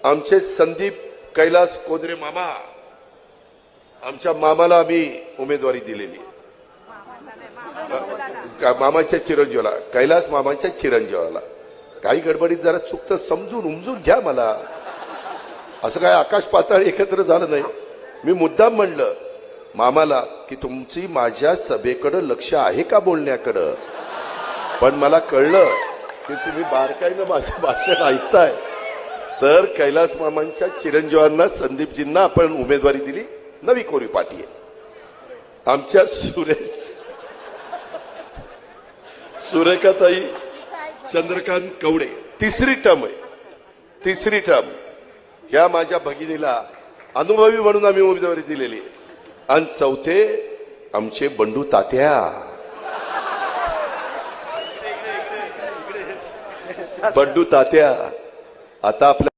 आमचे संदीप कैलास कोदरे मामा, आमच्या मामाला आम्ही उमेदवारी दिलेली, मामाच्या चिरंजीवाला, कैलास मामाच्या चिरंजीवाला. काही गडबडीत जरा चुकतं, समजून उमजून घ्या मला. असं काय आकाश पाताळ एकत्र झालं नाही. मी मुद्दाम म्हणलं मामाला की तुमची माझ्या सभेकडे लक्ष आहे का बोलण्याकडं, पण मला कळलं की तुम्ही बारकाईनं माझं भाषण ऐकताय. तर कैलास मामांच्या चिरंजीवांना, संदीपजींना आपण उमेदवारी दिली. नवी कोरी पाटी आहे. आमच्या सुरेखाताई चंद्रकांत कवडे तिसरी टर्म आहे, तिसरी टर्म. या माझ्या भगिनीला अनुभवी म्हणून आम्ही उमेदवारी दिलेली. आणि चौथे आमचे बंडू तात्या. बंडू तात्या आता आपल्या